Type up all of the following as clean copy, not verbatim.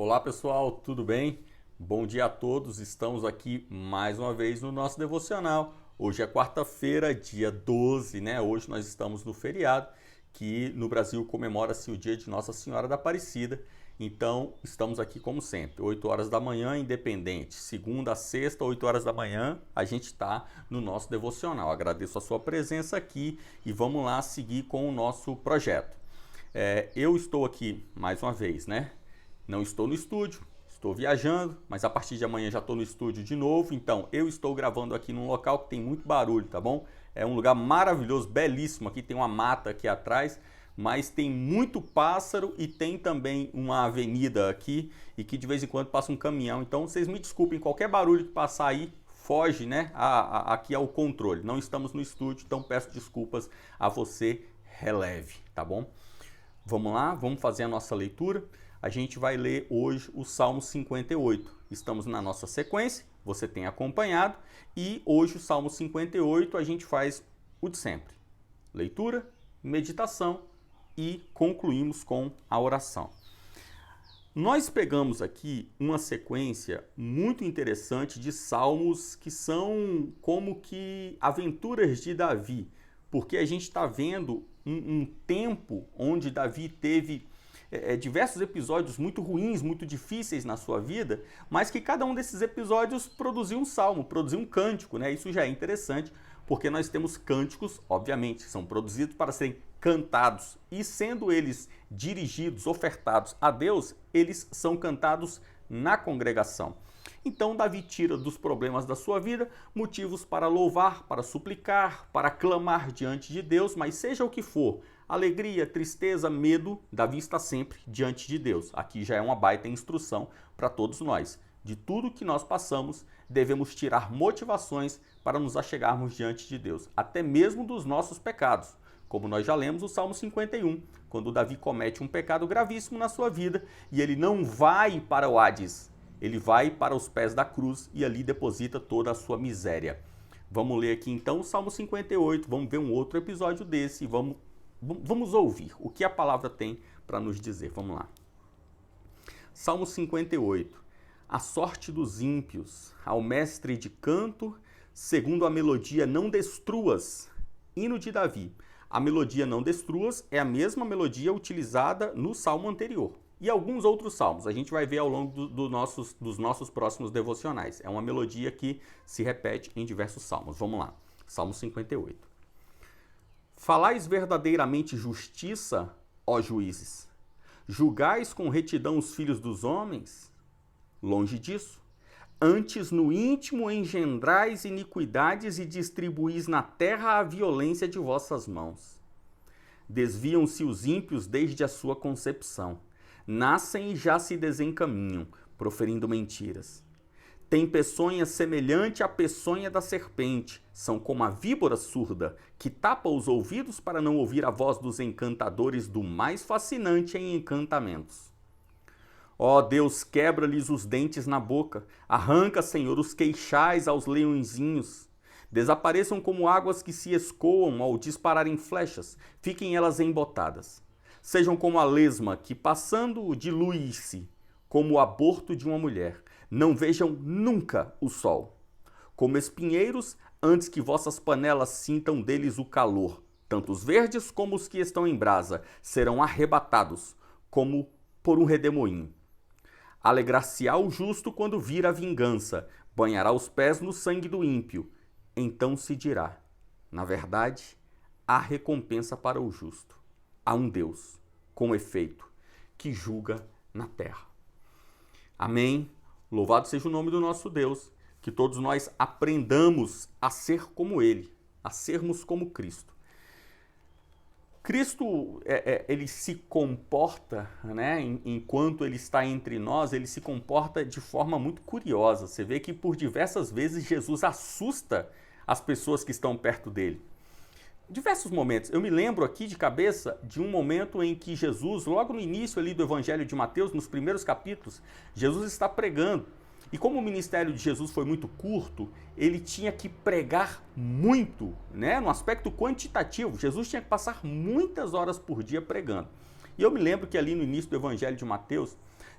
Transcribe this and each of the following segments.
Olá pessoal, tudo bem? Bom dia a todos, estamos aqui mais uma vez no nosso devocional. Hoje é quarta-feira, dia 12, né? Hoje nós estamos no feriado, que no Brasil comemora-se o dia de Nossa Senhora da Aparecida. Então, estamos aqui como sempre, 8 horas da manhã, independente. Segunda a sexta, 8 horas da manhã, a gente está no nosso devocional. Agradeço a sua presença aqui e vamos lá seguir com o nosso projeto. Eu estou aqui mais uma vez, né? Não estou no estúdio, estou viajando, mas a partir de amanhã já estou no estúdio de novo. Então, eu estou gravando aqui num local que tem muito barulho, tá bom? É um lugar maravilhoso, belíssimo. Aqui tem uma mata aqui atrás, mas tem muito pássaro e tem também uma avenida aqui e que de vez em quando passa um caminhão. Então, vocês me desculpem, qualquer barulho que passar aí, foge, né? Aqui ao controle. Não estamos no estúdio, então peço desculpas a você, releve, tá bom? Vamos lá, vamos fazer a nossa leitura. A gente vai ler hoje o Salmo 58. Estamos na nossa sequência, você tem acompanhado, e hoje o Salmo 58 a gente faz o de sempre. Leitura, meditação e concluímos com a oração. Nós pegamos aqui uma sequência muito interessante de salmos que são como que aventuras de Davi, porque a gente está vendo um tempo onde Davi teve diversos episódios muito ruins, muito difíceis na sua vida, mas que cada um desses episódios produziu um salmo, produziu um cântico, né? Isso já é interessante, porque nós temos cânticos, obviamente, que são produzidos para serem cantados, e sendo eles dirigidos, ofertados a Deus, eles são cantados na congregação. Então Davi tira dos problemas da sua vida motivos para louvar, para suplicar, para clamar diante de Deus, mas seja o que for, alegria, tristeza, medo, Davi está sempre diante de Deus. Aqui já é uma baita instrução para todos nós. De tudo que nós passamos, devemos tirar motivações para nos achegarmos diante de Deus, até mesmo dos nossos pecados. Como nós já lemos o Salmo 51, quando Davi comete um pecado gravíssimo na sua vida e ele não vai para o Hades, ele vai para os pés da cruz e ali deposita toda a sua miséria. Vamos ler aqui então o Salmo 58, vamos ver um outro episódio desse e vamos ouvir o que a palavra tem para nos dizer. Vamos lá. Salmo 58. A sorte dos ímpios, ao mestre de canto, segundo a melodia Não Destruas, hino de Davi. A melodia Não Destruas é a mesma melodia utilizada no salmo anterior. E alguns outros salmos, a gente vai ver ao longo dos nossos próximos devocionais. É uma melodia que se repete em diversos salmos. Vamos lá, Salmo 58. Falais verdadeiramente justiça, ó juízes. Julgais com retidão os filhos dos homens? Longe disso. Antes no íntimo engendrais iniquidades e distribuís na terra a violência de vossas mãos. Desviam-se os ímpios desde a sua concepção. Nascem e já se desencaminham, proferindo mentiras. Têm peçonha semelhante à peçonha da serpente. São como a víbora surda, que tapa os ouvidos para não ouvir a voz dos encantadores do mais fascinante em encantamentos. Ó Deus, quebra-lhes os dentes na boca. Arranca, Senhor, os queixais aos leõezinhos. Desapareçam como águas que se escoam ao dispararem flechas. Fiquem elas embotadas. Sejam como a lesma que, passando, dilui-se, como o aborto de uma mulher. Não vejam nunca o sol. Como espinheiros, antes que vossas panelas sintam deles o calor. Tanto os verdes como os que estão em brasa serão arrebatados, como por um redemoinho. Alegrar-se-á o justo quando vir a vingança, banhará os pés no sangue do ímpio. Então se dirá, na verdade, há recompensa para o justo. Há um Deus, com efeito, que julga na terra. Amém. Louvado seja o nome do nosso Deus, que todos nós aprendamos a ser como Ele, a sermos como Cristo. Cristo, ele se comporta, né, enquanto ele está entre nós, ele se comporta de forma muito curiosa. Você vê que por diversas vezes Jesus assusta as pessoas que estão perto dele. Diversos momentos. Eu me lembro aqui de cabeça de um momento em que Jesus, logo no início ali do Evangelho de Mateus, nos primeiros capítulos, Jesus está pregando. E como o ministério de Jesus foi muito curto, ele tinha que pregar muito, né? No aspecto quantitativo. Jesus tinha que passar muitas horas por dia pregando. E eu me lembro que ali no início do Evangelho de Mateus,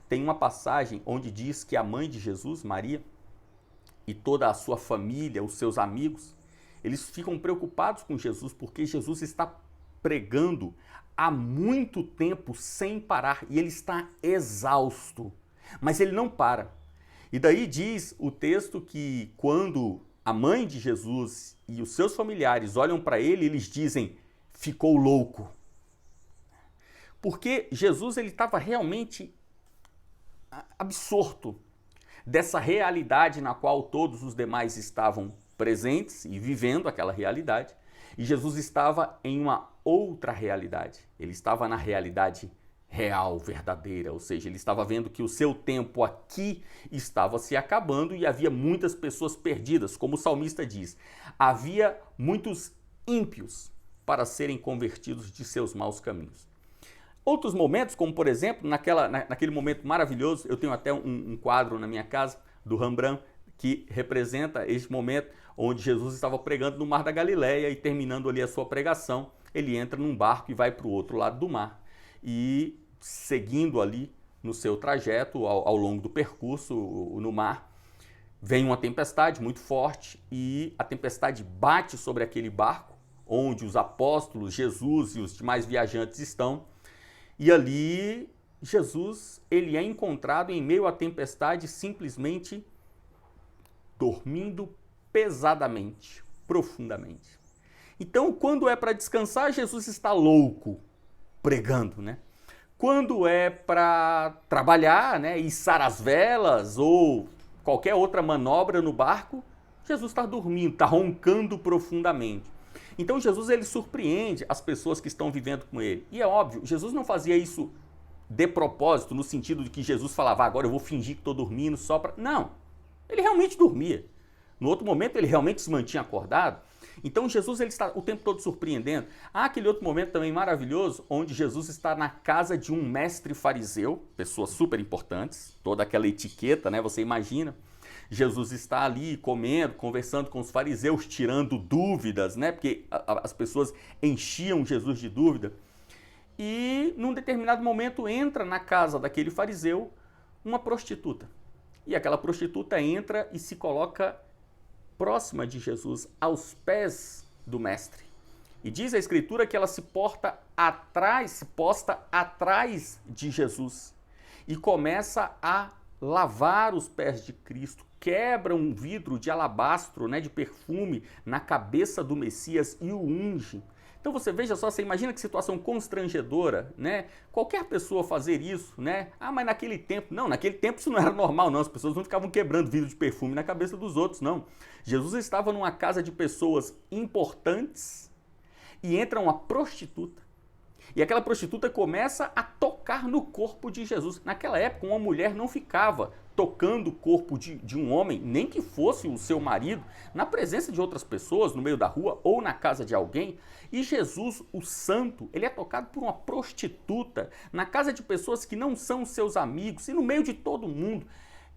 tem uma passagem onde diz que a mãe de Jesus, Maria, e toda a sua família, os seus amigos, eles ficam preocupados com Jesus porque Jesus está pregando há muito tempo sem parar e ele está exausto, mas ele não para. E daí diz o texto que quando a mãe de Jesus e os seus familiares olham para ele, eles dizem, ficou louco. Porque Jesus ele estava realmente absorto dessa realidade na qual todos os demais estavam presentes e vivendo aquela realidade. E Jesus estava em uma outra realidade. Ele estava na realidade real, verdadeira, ou seja, ele estava vendo que o seu tempo aqui estava se acabando e havia muitas pessoas perdidas, como o salmista diz. Havia muitos ímpios para serem convertidos de seus maus caminhos. Outros momentos, como por exemplo, naquele momento maravilhoso, eu tenho até um quadro na minha casa do Rembrandt que representa este momento onde Jesus estava pregando no Mar da Galileia e terminando ali a sua pregação, ele entra num barco e vai para o outro lado do mar. E seguindo ali no seu trajeto, ao longo do percurso no mar, vem uma tempestade muito forte e a tempestade bate sobre aquele barco onde os apóstolos, Jesus e os demais viajantes estão. E ali Jesus ele é encontrado em meio à tempestade simplesmente dormindo pesadamente, profundamente. Então, quando é para descansar, Jesus está louco, pregando, né? Quando é para trabalhar, né, içar as velas ou qualquer outra manobra no barco, Jesus está dormindo, está roncando profundamente. Então Jesus ele surpreende as pessoas que estão vivendo com ele. E é óbvio, Jesus não fazia isso de propósito, no sentido de que Jesus falava, agora eu vou fingir que estou dormindo só para... Não, ele realmente dormia. No outro momento ele realmente se mantinha acordado. Então Jesus ele está o tempo todo surpreendendo. Há aquele outro momento também maravilhoso, onde Jesus está na casa de um mestre fariseu, pessoas super importantes, toda aquela etiqueta, né? Você imagina. Jesus está ali comendo, conversando com os fariseus, tirando dúvidas, né? Porque as pessoas enchiam Jesus de dúvida. E num determinado momento entra na casa daquele fariseu uma prostituta. E aquela prostituta entra e se coloca próxima de Jesus, aos pés do mestre. E diz a Escritura que ela se posta atrás de Jesus e começa a lavar os pés de Cristo, quebra um vidro de alabastro, né, de perfume na cabeça do Messias e o unge. Então você veja só, você imagina que situação constrangedora, né? Qualquer pessoa fazer isso, né? Ah, mas naquele tempo... Não, naquele tempo isso não era normal, não. As pessoas não ficavam quebrando vidro de perfume na cabeça dos outros, não. Jesus estava numa casa de pessoas importantes e entra uma prostituta. E aquela prostituta começa a tocar no corpo de Jesus. Naquela época, uma mulher não ficava tocando o corpo de um homem, nem que fosse o seu marido, na presença de outras pessoas, no meio da rua ou na casa de alguém. E Jesus, o santo, ele é tocado por uma prostituta, na casa de pessoas que não são seus amigos e no meio de todo mundo.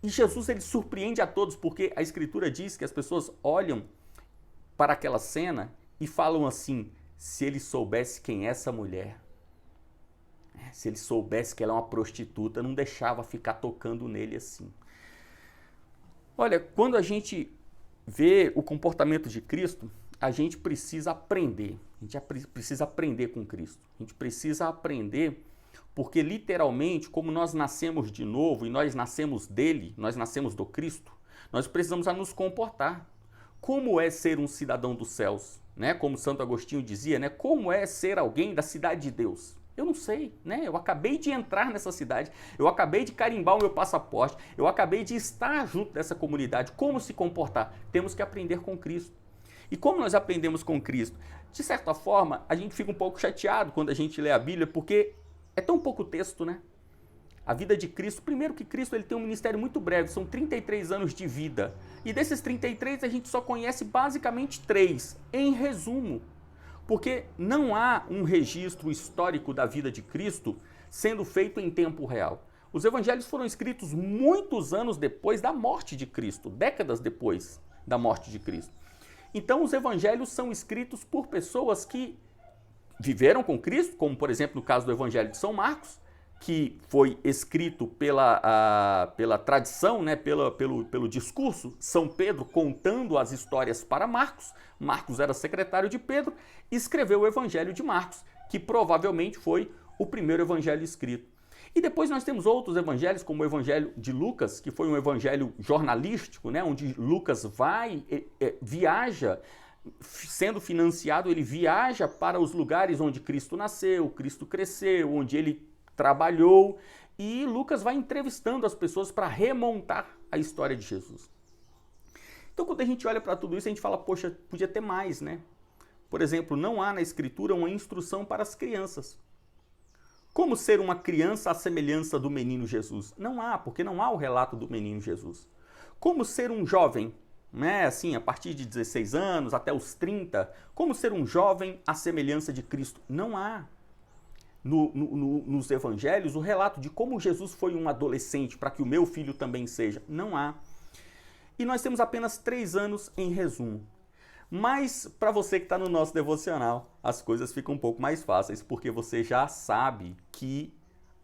E Jesus, ele surpreende a todos, porque a Escritura diz que as pessoas olham para aquela cena e falam assim, se ele soubesse quem é essa mulher, se ele soubesse que ela é uma prostituta, não deixava ficar tocando nele assim. Olha, quando a gente vê o comportamento de Cristo, a gente precisa aprender. A gente precisa aprender com Cristo. A gente precisa aprender porque literalmente, como nós nascemos de novo e nós nascemos dele, nós nascemos do Cristo, nós precisamos nos comportar. Como é ser um cidadão dos céus? Né? Como Santo Agostinho dizia, né? Como é ser alguém da cidade de Deus? Eu não sei, né? Eu acabei de entrar nessa cidade, eu acabei de carimbar o meu passaporte, eu acabei de estar junto dessa comunidade. Como se comportar? Temos que aprender com Cristo. E como nós aprendemos com Cristo? De certa forma, a gente fica um pouco chateado quando a gente lê a Bíblia, porque é tão pouco texto, né? A vida de Cristo, primeiro que Cristo ele tem um ministério muito breve, são 33 anos de vida. E desses 33 a gente só conhece basicamente 3, em resumo. Porque não há um registro histórico da vida de Cristo sendo feito em tempo real. Os evangelhos foram escritos muitos anos depois da morte de Cristo, décadas depois da morte de Cristo. Então os evangelhos são escritos por pessoas que viveram com Cristo, como por exemplo no caso do Evangelho de São Marcos, que foi escrito pela tradição, né, pelo discurso, São Pedro contando as histórias para Marcos. Marcos era secretário de Pedro, escreveu o Evangelho de Marcos, que provavelmente foi o primeiro evangelho escrito. E depois nós temos outros evangelhos, como o Evangelho de Lucas, que foi um evangelho jornalístico, né, onde Lucas viaja, sendo financiado, ele viaja para os lugares onde Cristo nasceu, Cristo cresceu, onde ele trabalhou, e Lucas vai entrevistando as pessoas para remontar a história de Jesus. Então, quando a gente olha para tudo isso, a gente fala, poxa, podia ter mais, né? Por exemplo, não há na Escritura uma instrução para as crianças. Como ser uma criança à semelhança do menino Jesus? Não há, porque não há o relato do menino Jesus. Como ser um jovem, né? Assim, a partir de 16 anos até os 30, como ser um jovem à semelhança de Cristo? Não há. Nos evangelhos, o relato de como Jesus foi um adolescente para que o meu filho também seja, não há. E nós temos apenas 3 anos em resumo. Mas para você que está no nosso devocional, as coisas ficam um pouco mais fáceis, porque você já sabe que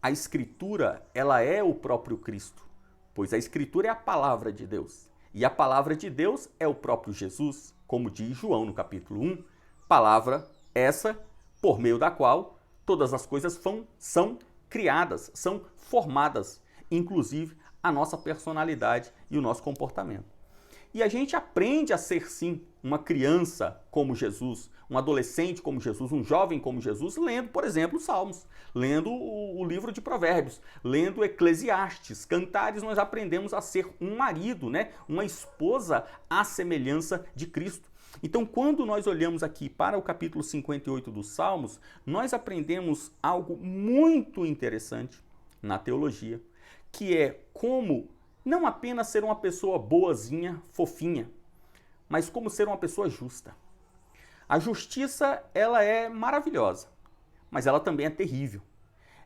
a Escritura, ela é o próprio Cristo, pois a Escritura é a palavra de Deus. E a palavra de Deus é o próprio Jesus, como diz João no capítulo 1, palavra essa por meio da qual todas as coisas são criadas, são formadas, inclusive a nossa personalidade e o nosso comportamento. E a gente aprende a ser, sim, uma criança como Jesus, um adolescente como Jesus, um jovem como Jesus, lendo, por exemplo, os Salmos, lendo o livro de Provérbios, lendo Eclesiastes. Cantares, nós aprendemos a ser um marido, né? Uma esposa à semelhança de Cristo. Então, quando nós olhamos aqui para o capítulo 58 dos Salmos, nós aprendemos algo muito interessante na teologia, que é como não apenas ser uma pessoa boazinha, fofinha, mas como ser uma pessoa justa. A justiça, ela é maravilhosa, mas ela também é terrível.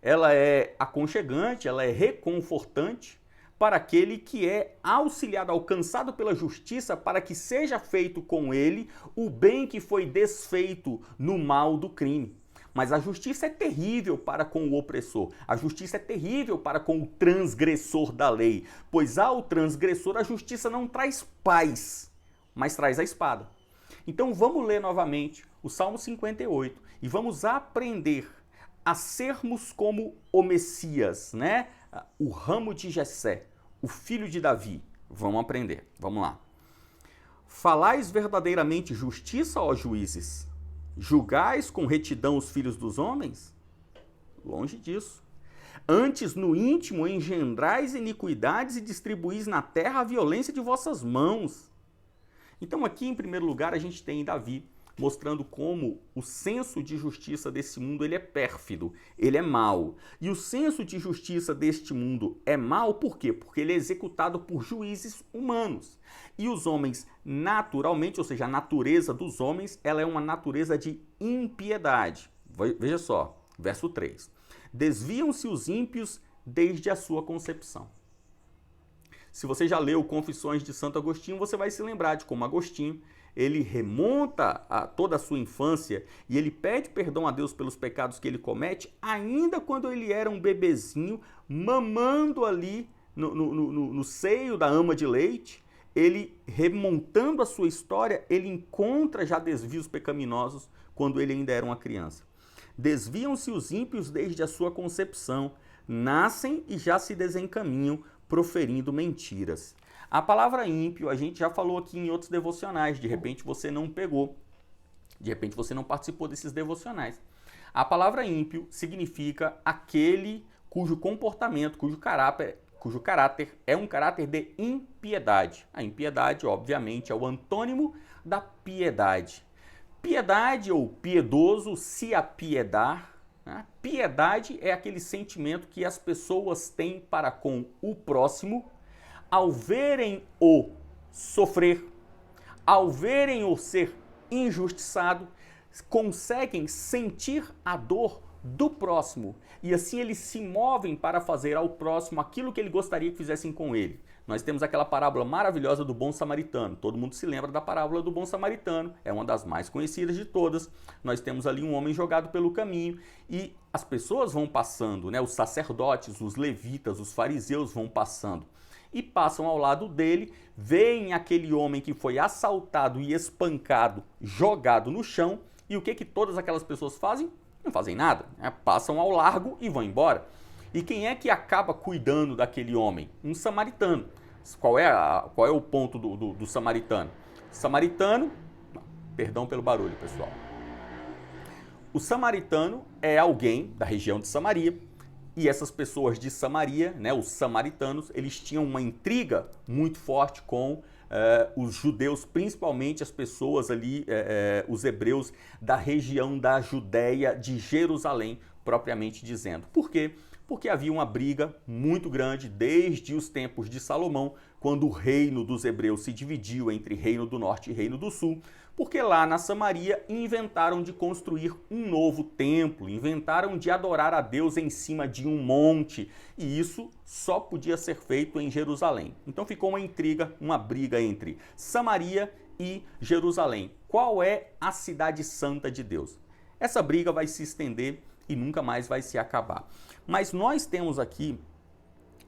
Ela é aconchegante, ela é reconfortante para aquele que é auxiliado, alcançado pela justiça, para que seja feito com ele o bem que foi desfeito no mal do crime. Mas a justiça é terrível para com o opressor, a justiça é terrível para com o transgressor da lei, pois ao transgressor a justiça não traz paz, mas traz a espada. Então vamos ler novamente o Salmo 58 e vamos aprender a sermos como o Messias, né? O ramo de Jessé, o filho de Davi. Vamos aprender, vamos lá. Falais verdadeiramente justiça, ó juízes? Julgais com retidão os filhos dos homens? Longe disso. Antes, no íntimo, engendrais iniquidades e distribuís na terra a violência de vossas mãos. Então, aqui, em primeiro lugar, a gente tem Davi mostrando como o senso de justiça desse mundo ele é pérfido, ele é mau. E o senso de justiça deste mundo é mau por quê? Porque ele é executado por juízes humanos. E os homens, naturalmente, ou seja, a natureza dos homens, ela é uma natureza de impiedade. Veja só, verso 3. Desviam-se os ímpios desde a sua concepção. Se você já leu Confissões de Santo Agostinho, você vai se lembrar de como Agostinho ele remonta a toda a sua infância e ele pede perdão a Deus pelos pecados que ele comete, ainda quando ele era um bebezinho, mamando ali no seio da ama de leite. Ele, remontando a sua história, ele encontra já desvios pecaminosos quando ele ainda era uma criança. Desviam-se os ímpios desde a sua concepção, nascem e já se desencaminham, proferindo mentiras. A palavra ímpio, a gente já falou aqui em outros devocionais, de repente você não pegou, de repente você não participou desses devocionais. A palavra ímpio significa aquele cujo comportamento, cujo caráter é um caráter de impiedade. A impiedade, obviamente, é o antônimo da piedade. Piedade ou piedoso, se apiedar, né? Piedade é aquele sentimento que as pessoas têm para com o próximo, ao verem-o sofrer, ao verem-o ser injustiçado, conseguem sentir a dor do próximo. E assim eles se movem para fazer ao próximo aquilo que ele gostaria que fizessem com ele. Nós temos aquela parábola maravilhosa do bom samaritano. Todo mundo se lembra da parábola do bom samaritano. É uma das mais conhecidas de todas. Nós temos ali um homem jogado pelo caminho e as pessoas vão passando, né? Os sacerdotes, os levitas, os fariseus vão passando. E passam ao lado dele, veem aquele homem que foi assaltado e espancado, jogado no chão. E o que todas aquelas pessoas fazem? Não fazem nada, né? Passam ao largo e vão embora. E quem é que acaba cuidando daquele homem? Um samaritano. Qual é o ponto do samaritano? Samaritano, perdão pelo barulho, pessoal. O samaritano é alguém da região de Samaria, e essas pessoas de Samaria, né, os samaritanos, eles tinham uma intriga muito forte com os judeus, principalmente as pessoas ali, os hebreus da região da Judéia, de Jerusalém, propriamente dizendo. Por quê? Porque havia uma briga muito grande desde os tempos de Salomão, quando o reino dos hebreus se dividiu entre reino do norte e reino do sul, porque lá na Samaria inventaram de construir um novo templo, inventaram de adorar a Deus em cima de um monte, e isso só podia ser feito em Jerusalém. Então ficou uma intriga, uma briga entre Samaria e Jerusalém. Qual é a cidade santa de Deus? Essa briga vai se estender e nunca mais vai se acabar. Mas nós temos aqui,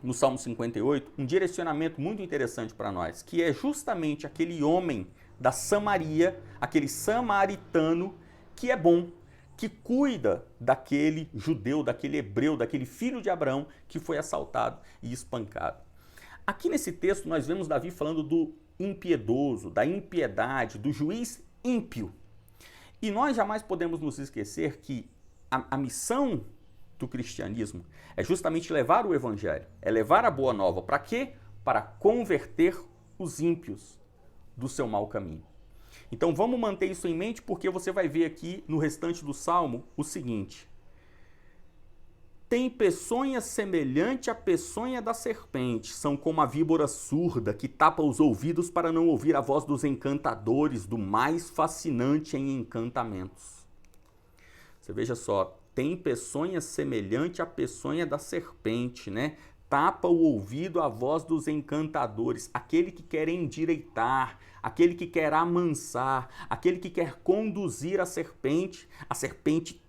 no Salmo 58, um direcionamento muito interessante para nós, que é justamente aquele homem da Samaria, aquele samaritano que é bom, que cuida daquele judeu, daquele hebreu, daquele filho de Abraão que foi assaltado e espancado. Aqui nesse texto nós vemos Davi falando do impiedoso, da impiedade, do juiz ímpio. E nós jamais podemos nos esquecer que a missão do cristianismo é justamente levar o evangelho, é levar a boa nova. Para quê? Para converter os ímpios do seu mau caminho. Então vamos manter isso em mente, porque você vai ver aqui no restante do Salmo o seguinte: tem peçonha semelhante à peçonha da serpente, são como a víbora surda que tapa os ouvidos para não ouvir a voz dos encantadores, do mais fascinante em encantamentos. Você veja só, tem peçonha semelhante à peçonha da serpente, né? Tapa o ouvido à voz dos encantadores, aquele que quer endireitar, aquele que quer amansar, aquele que quer conduzir a serpente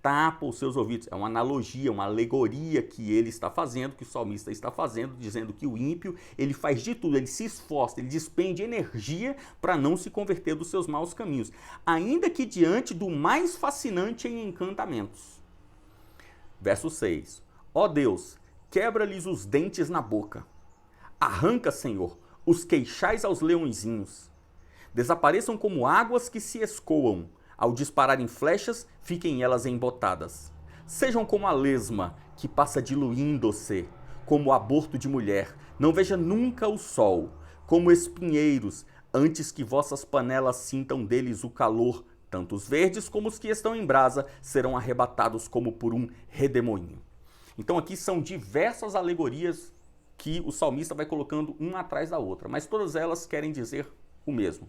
tapa os seus ouvidos. É uma analogia, uma alegoria que ele está fazendo, que o salmista está fazendo, dizendo que o ímpio, ele faz de tudo, ele se esforça, ele despende energia para não se converter dos seus maus caminhos, ainda que diante do mais fascinante em encantamentos. Verso 6. Ó Deus, quebra-lhes os dentes na boca. Arranca, Senhor, os queixais aos leõezinhos. Desapareçam como águas que se escoam. Ao dispararem flechas, fiquem elas embotadas. Sejam como a lesma que passa diluindo-se, como o aborto de mulher. Não veja nunca o sol, como espinheiros, antes que vossas panelas sintam deles o calor. Tanto os verdes como os que estão em brasa serão arrebatados como por um redemoinho. Então aqui são diversas alegorias que o salmista vai colocando uma atrás da outra, mas todas elas querem dizer o mesmo.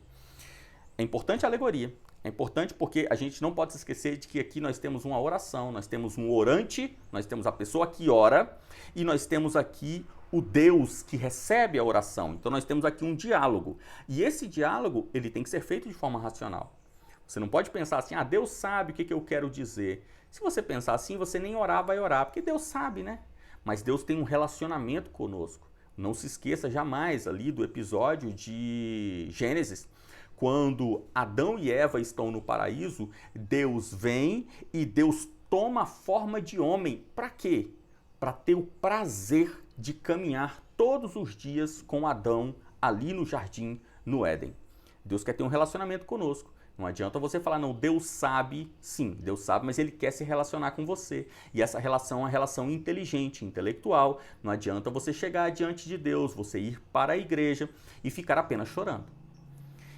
É importante a alegoria, é importante porque a gente não pode se esquecer de que aqui nós temos uma oração, nós temos um orante, nós temos a pessoa que ora e nós temos aqui o Deus que recebe a oração. Então nós temos aqui um diálogo e esse diálogo ele tem que ser feito de forma racional. Você não pode pensar assim, Deus sabe o que eu quero dizer. Se você pensar assim, você nem orar vai orar, porque Deus sabe, né? Mas Deus tem um relacionamento conosco. Não se esqueça jamais ali do episódio de Gênesis, quando Adão e Eva estão no paraíso, Deus vem e Deus toma a forma de homem. Para quê? Para ter o prazer de caminhar todos os dias com Adão ali no jardim, no Éden. Deus quer ter um relacionamento conosco. Não adianta você falar, não, Deus sabe, sim, Deus sabe, mas Ele quer se relacionar com você. E essa relação é uma relação inteligente, intelectual. Não adianta você chegar diante de Deus, você ir para a igreja e ficar apenas chorando.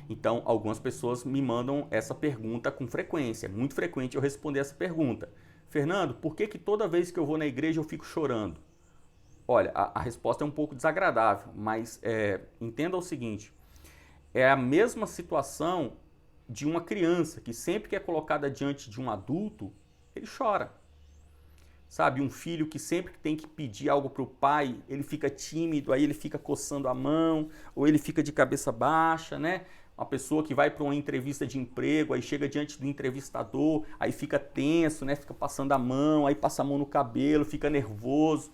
Então, algumas pessoas me mandam essa pergunta com frequência. É muito frequente eu responder essa pergunta. Fernando, por que toda vez que eu vou na igreja eu fico chorando? Olha, a resposta é um pouco desagradável, mas entenda o seguinte. É a mesma situação de uma criança que sempre que é colocada diante de um adulto, ele chora. Sabe, um filho que sempre tem que pedir algo para o pai, ele fica tímido, aí ele fica coçando a mão, ou ele fica de cabeça baixa, né? Uma pessoa que vai para uma entrevista de emprego, aí chega diante do entrevistador, aí fica tenso, né? Fica passando a mão, aí passa a mão no cabelo, fica nervoso.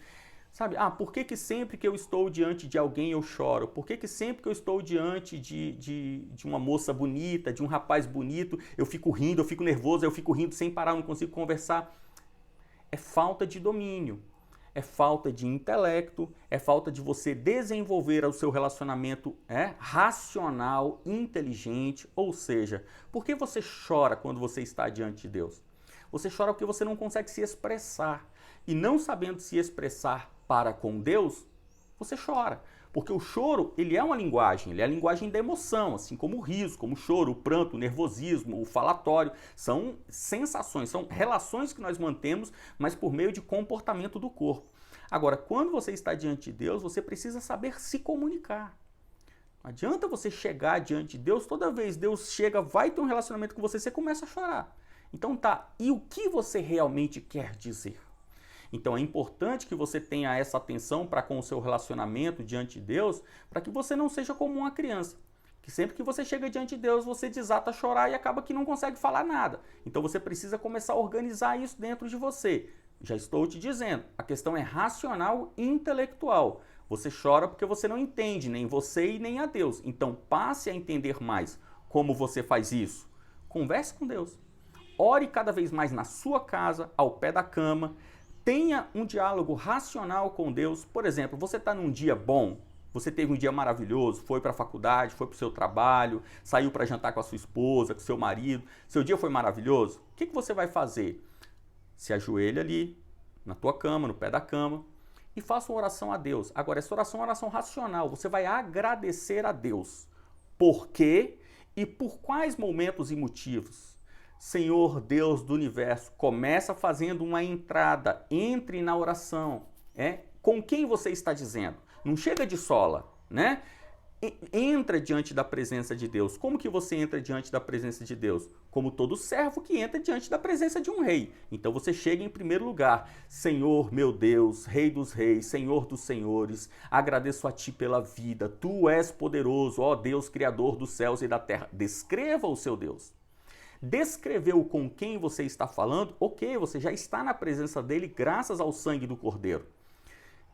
Sabe, por que que sempre que eu estou diante de alguém eu choro? Por que que sempre que eu estou diante de uma moça bonita, de um rapaz bonito, eu fico rindo, eu fico nervoso, eu fico rindo sem parar, eu não consigo conversar? É falta de domínio, é falta de intelecto, é falta de você desenvolver o seu relacionamento racional, inteligente, ou seja, por que você chora quando você está diante de Deus? Você chora porque você não consegue se expressar. E não sabendo se expressar para com Deus, você chora. Porque o choro, ele é uma linguagem, ele é a linguagem da emoção, assim como o riso, como o choro, o pranto, o nervosismo, o falatório. São sensações, são relações que nós mantemos, mas por meio de comportamento do corpo. Agora, quando você está diante de Deus, você precisa saber se comunicar. Não adianta você chegar diante de Deus, toda vez Deus chega, vai ter um relacionamento com você, você começa a chorar. Então tá, e o que você realmente quer dizer? Então é importante que você tenha essa atenção para com o seu relacionamento diante de Deus, para que você não seja como uma criança, que sempre que você chega diante de Deus, você desata a chorar e acaba que não consegue falar nada. Então você precisa começar a organizar isso dentro de você. Já estou te dizendo, a questão é racional e intelectual. Você chora porque você não entende nem você e nem a Deus. Então passe a entender mais. Como você faz isso? Converse com Deus. Ore cada vez mais na sua casa, ao pé da cama. Tenha um diálogo racional com Deus. Por exemplo, você está num dia bom, você teve um dia maravilhoso, foi para a faculdade, foi para o seu trabalho, saiu para jantar com a sua esposa, com o seu marido, seu dia foi maravilhoso. O que você vai fazer? Se ajoelha ali, na tua cama, no pé da cama, e faça uma oração a Deus. Agora, essa oração é uma oração racional. Você vai agradecer a Deus. Por quê e por quais momentos e motivos? Senhor Deus do universo, começa fazendo uma entrada, entre na oração, com quem você está dizendo? Não chega de sola, né? Entra diante da presença de Deus. Como que você entra diante da presença de Deus? Como todo servo que entra diante da presença de um rei. Então você chega em primeiro lugar. Senhor meu Deus, Rei dos reis, Senhor dos senhores, agradeço a Ti pela vida. Tu és poderoso, ó Deus, Criador dos céus e da terra. Descreva o seu Deus. Descreveu com quem você está falando? Ok, você já está na presença dele graças ao sangue do Cordeiro.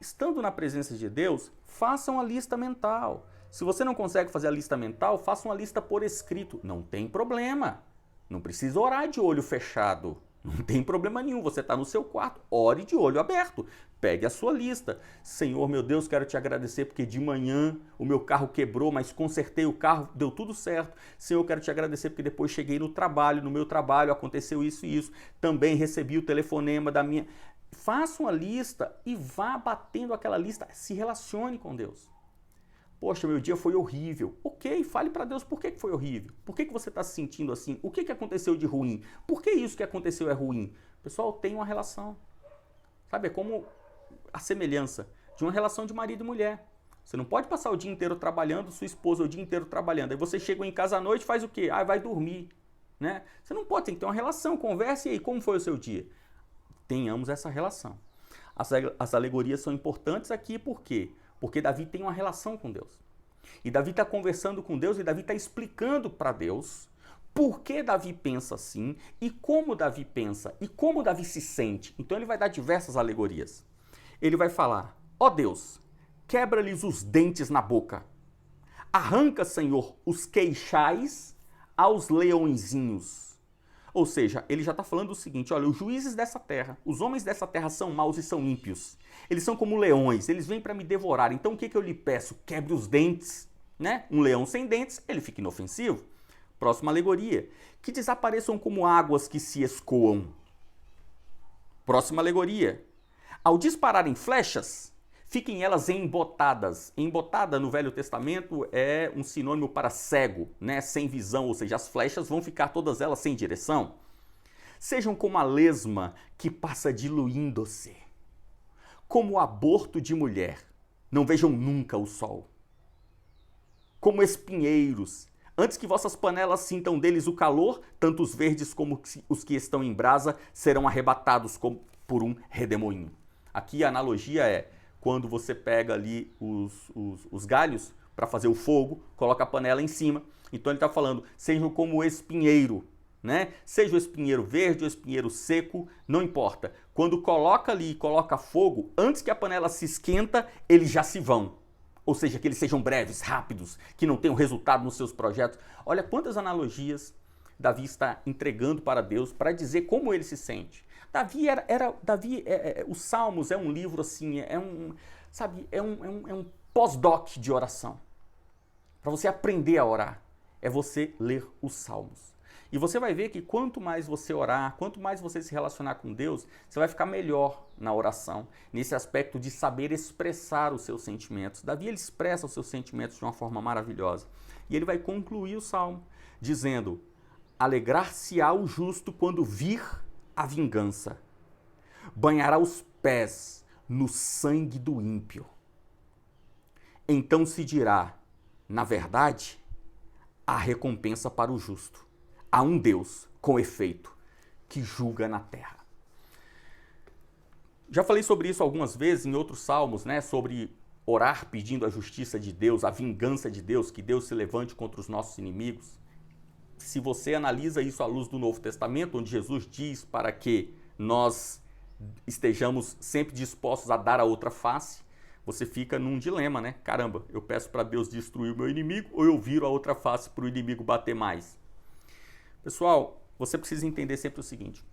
Estando na presença de Deus, faça uma lista mental. Se você não consegue fazer a lista mental, faça uma lista por escrito. Não tem problema. Não precisa orar de olho fechado. Não tem problema nenhum. Você está no seu quarto. Ore de olho aberto. Pegue a sua lista. Senhor, meu Deus, quero te agradecer porque de manhã o meu carro quebrou, mas consertei o carro, deu tudo certo. Senhor, quero te agradecer porque depois cheguei no trabalho, no meu trabalho aconteceu isso e isso. Também recebi o telefonema da minha... Faça uma lista e vá batendo aquela lista. Se relacione com Deus. Poxa, meu dia foi horrível. Ok, fale para Deus por que foi horrível. Por que você está se sentindo assim? O que aconteceu de ruim? Por que isso que aconteceu é ruim? Pessoal, tem uma relação. Sabe, é como a semelhança de uma relação de marido e mulher. Você não pode passar o dia inteiro trabalhando, sua esposa o dia inteiro trabalhando. Aí você chega em casa à noite e faz o quê? Vai dormir. Né? Você não pode, tem que ter uma relação. Converse aí, como foi o seu dia? Tenhamos essa relação. As alegorias são importantes aqui por quê? Porque Davi tem uma relação com Deus. E Davi está conversando com Deus e Davi está explicando para Deus por que Davi pensa assim e como Davi pensa e como Davi se sente. Então ele vai dar diversas alegorias. Ele vai falar, ó Deus, quebra-lhes os dentes na boca. Arranca, Senhor, os queixais aos leõezinhos. Ou seja, ele já está falando o seguinte, olha, os juízes dessa terra, os homens dessa terra são maus e são ímpios. Eles são como leões, eles vêm para me devorar. Então o que eu lhe peço? Quebre os dentes, né? Um leão sem dentes, ele fica inofensivo. Próxima alegoria. Que desapareçam como águas que se escoam. Próxima alegoria. Ao dispararem flechas, fiquem elas embotadas. Embotada no Velho Testamento é um sinônimo para cego, né? Sem visão, ou seja, as flechas vão ficar todas elas sem direção. Sejam como a lesma que passa diluindo-se. Como o aborto de mulher, não vejam nunca o sol. Como espinheiros, antes que vossas panelas sintam deles o calor, tanto os verdes como os que estão em brasa serão arrebatados como... por um redemoinho. Aqui a analogia é quando você pega ali os galhos para fazer o fogo, coloca a panela em cima. Então ele está falando, sejam como o espinheiro, né? Seja o espinheiro verde ou espinheiro seco, não importa. Quando coloca ali, coloca fogo, antes que a panela se esquenta, eles já se vão. Ou seja, que eles sejam breves, rápidos, que não tenham resultado nos seus projetos. Olha quantas analogias Davi está entregando para Deus para dizer como ele se sente. Os Salmos é um livro assim, é um pós-doc de oração. Para você aprender a orar, é você ler os Salmos. E você vai ver que quanto mais você orar, quanto mais você se relacionar com Deus, você vai ficar melhor na oração, nesse aspecto de saber expressar os seus sentimentos. Davi, ele expressa os seus sentimentos de uma forma maravilhosa. E ele vai concluir o Salmo dizendo, alegrar-se-á o justo quando vir a vingança, banhará os pés no sangue do ímpio. Então se dirá, na verdade, há recompensa para o justo. Há um Deus, com efeito, que julga na terra. Já falei sobre isso algumas vezes em outros salmos, né? Sobre orar pedindo a justiça de Deus, a vingança de Deus, que Deus se levante contra os nossos inimigos. Se você analisa isso à luz do Novo Testamento, onde Jesus diz para que nós estejamos sempre dispostos a dar a outra face, você fica num dilema, né? Caramba, eu peço para Deus destruir o meu inimigo ou eu viro a outra face para o inimigo bater mais? Pessoal, você precisa entender sempre o seguinte.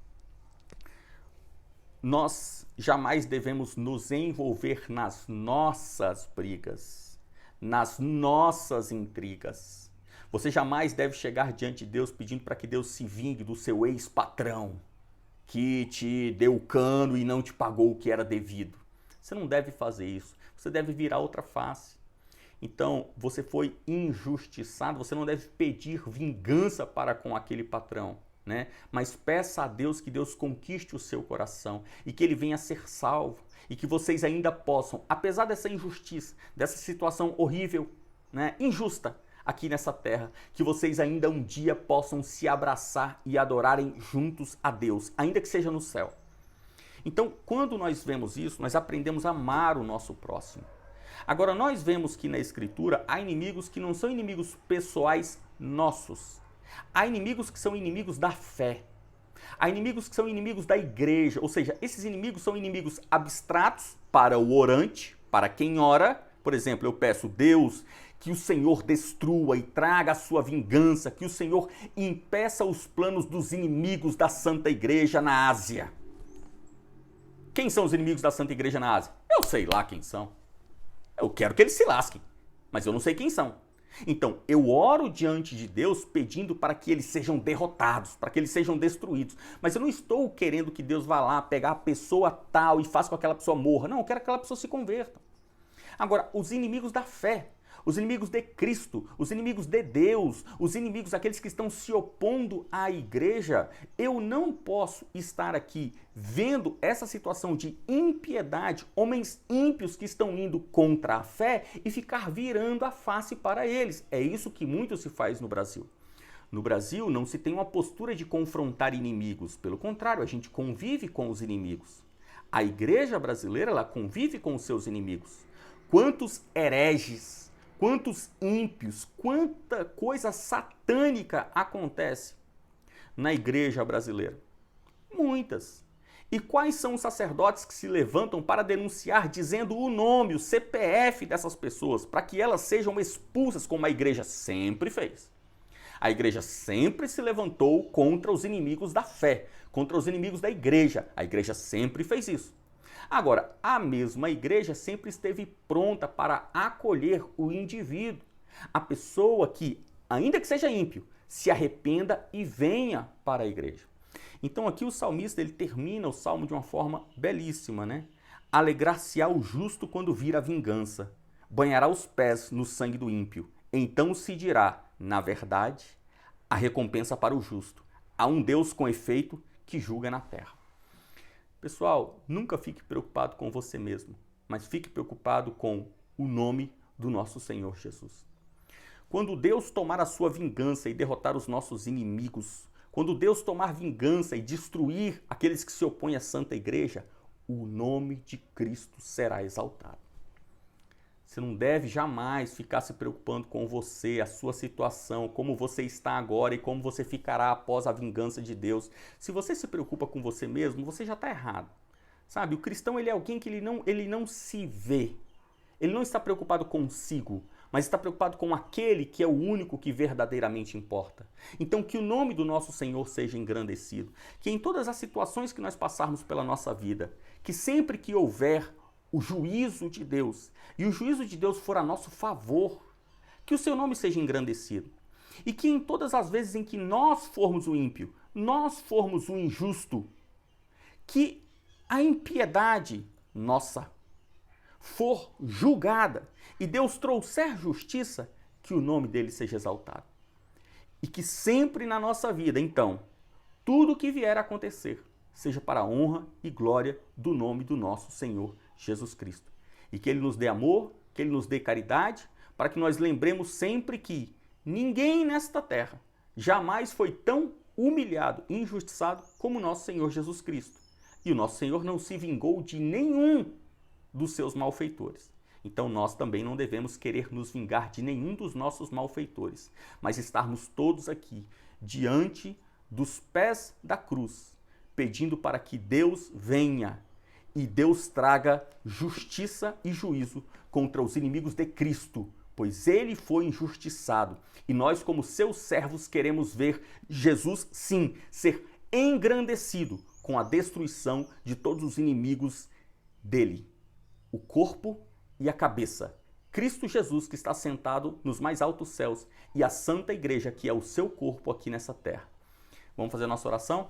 Nós jamais devemos nos envolver nas nossas brigas, nas nossas intrigas. Você jamais deve chegar diante de Deus pedindo para que Deus se vingue do seu ex-patrão, que te deu cano e não te pagou o que era devido. Você não deve fazer isso. Você deve virar outra face. Então, você foi injustiçado, você não deve pedir vingança para com aquele patrão, né? Mas peça a Deus que Deus conquiste o seu coração e que ele venha a ser salvo e que vocês ainda possam, apesar dessa injustiça, dessa situação horrível, né, injusta aqui nessa terra, que vocês ainda um dia possam se abraçar e adorarem juntos a Deus, ainda que seja no céu. Então, quando nós vemos isso, nós aprendemos a amar o nosso próximo. Agora, nós vemos que na Escritura há inimigos que não são inimigos pessoais nossos. Há inimigos que são inimigos da fé. Há inimigos que são inimigos da igreja. Ou seja, esses inimigos são inimigos abstratos para o orante, para quem ora. Por exemplo, eu peço, Deus, que o Senhor destrua e traga a sua vingança, que o Senhor impeça os planos dos inimigos da Santa Igreja na Ásia. Quem são os inimigos da Santa Igreja na Ásia? Eu sei lá quem são. Eu quero que eles se lasquem, mas eu não sei quem são. Então, eu oro diante de Deus pedindo para que eles sejam derrotados, para que eles sejam destruídos. Mas eu não estou querendo que Deus vá lá pegar a pessoa tal e faça com que aquela pessoa morra. Não, eu quero que aquela pessoa se converta. Agora, os inimigos da fé, os inimigos de Cristo, os inimigos de Deus, os inimigos, aqueles que estão se opondo à igreja, eu não posso estar aqui vendo essa situação de impiedade, homens ímpios que estão indo contra a fé e ficar virando a face para eles. É isso que muito se faz no Brasil. No Brasil não se tem uma postura de confrontar inimigos, pelo contrário, a gente convive com os inimigos. A igreja brasileira, ela convive com os seus inimigos. Quantos hereges, quantos ímpios, quanta coisa satânica acontece na igreja brasileira? Muitas. E quais são os sacerdotes que se levantam para denunciar, dizendo o nome, o CPF dessas pessoas, para que elas sejam expulsas, como a igreja sempre fez? A igreja sempre se levantou contra os inimigos da fé, contra os inimigos da igreja. A igreja sempre fez isso. Agora, a mesma igreja sempre esteve pronta para acolher o indivíduo, a pessoa que, ainda que seja ímpio, se arrependa e venha para a igreja. Então aqui o salmista ele termina o salmo de uma forma belíssima, né? Alegrar-se-á o justo quando vir a vingança, banhará os pés no sangue do ímpio. Então se dirá, na verdade, a recompensa para o justo. Há um Deus com efeito que julga na terra. Pessoal, nunca fique preocupado com você mesmo, mas fique preocupado com o nome do nosso Senhor Jesus. Quando Deus tomar a sua vingança e derrotar os nossos inimigos, quando Deus tomar vingança e destruir aqueles que se opõem à Santa Igreja, o nome de Cristo será exaltado. Você não deve jamais ficar se preocupando com você, a sua situação, como você está agora e como você ficará após a vingança de Deus. Se você se preocupa com você mesmo, você já está errado. Sabe, o cristão ele é alguém que ele não se vê. Ele não está preocupado consigo, mas está preocupado com aquele que é o único que verdadeiramente importa. Então que o nome do nosso Senhor seja engrandecido. Que em todas as situações que nós passarmos pela nossa vida, que sempre que houver o juízo de Deus, e o juízo de Deus for a nosso favor, que o seu nome seja engrandecido. E que em todas as vezes em que nós formos o ímpio, nós formos o injusto, que a impiedade nossa for julgada e Deus trouxer justiça, que o nome dele seja exaltado. E que sempre na nossa vida, então, tudo que vier a acontecer, seja para a honra e glória do nome do nosso Senhor Jesus Cristo. E que ele nos dê amor, que ele nos dê caridade, para que nós lembremos sempre que ninguém nesta terra jamais foi tão humilhado e injustiçado como o nosso Senhor Jesus Cristo. E o nosso Senhor não se vingou de nenhum dos seus malfeitores. Então nós também não devemos querer nos vingar de nenhum dos nossos malfeitores, mas estarmos todos aqui diante dos pés da cruz, pedindo para que Deus venha e Deus traga justiça e juízo contra os inimigos de Cristo, pois ele foi injustiçado. E nós, como seus servos, queremos ver Jesus, sim, ser engrandecido com a destruição de todos os inimigos dele. O corpo e a cabeça. Cristo Jesus, que está sentado nos mais altos céus, e a Santa Igreja, que é o seu corpo aqui nessa terra. Vamos fazer a nossa oração?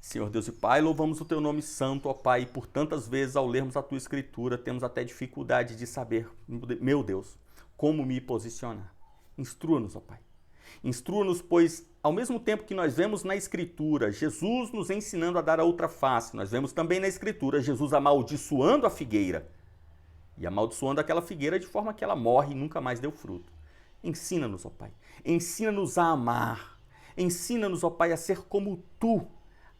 Senhor Deus e Pai, louvamos o teu nome santo, ó Pai, e por tantas vezes ao lermos a tua escritura, temos até dificuldade de saber, meu Deus, como me posicionar. Instrua-nos, ó Pai. Instrua-nos, pois, ao mesmo tempo que nós vemos na Escritura Jesus nos ensinando a dar a outra face, nós vemos também na Escritura Jesus amaldiçoando a figueira e amaldiçoando aquela figueira de forma que ela morre e nunca mais deu fruto. Ensina-nos, ó Pai. Ensina-nos a amar. Ensina-nos, ó Pai, a ser como Tu,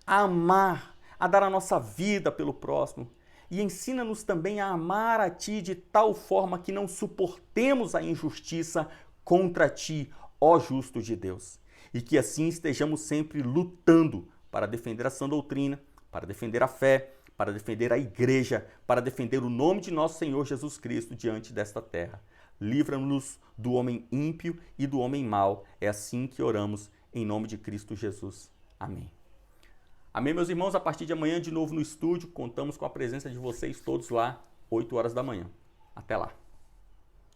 a amar, a dar a nossa vida pelo próximo. E ensina-nos também a amar a Ti de tal forma que não suportemos a injustiça contra Ti, ó justo de Deus. E que assim estejamos sempre lutando para defender a sã doutrina, para defender a fé, para defender a igreja, para defender o nome de nosso Senhor Jesus Cristo diante desta terra. Livra-nos do homem ímpio e do homem mau. É assim que oramos em nome de Cristo Jesus. Amém. Amém, meus irmãos? A partir de amanhã, de novo no estúdio, contamos com a presença de vocês todos lá, 8 horas da manhã. Até lá.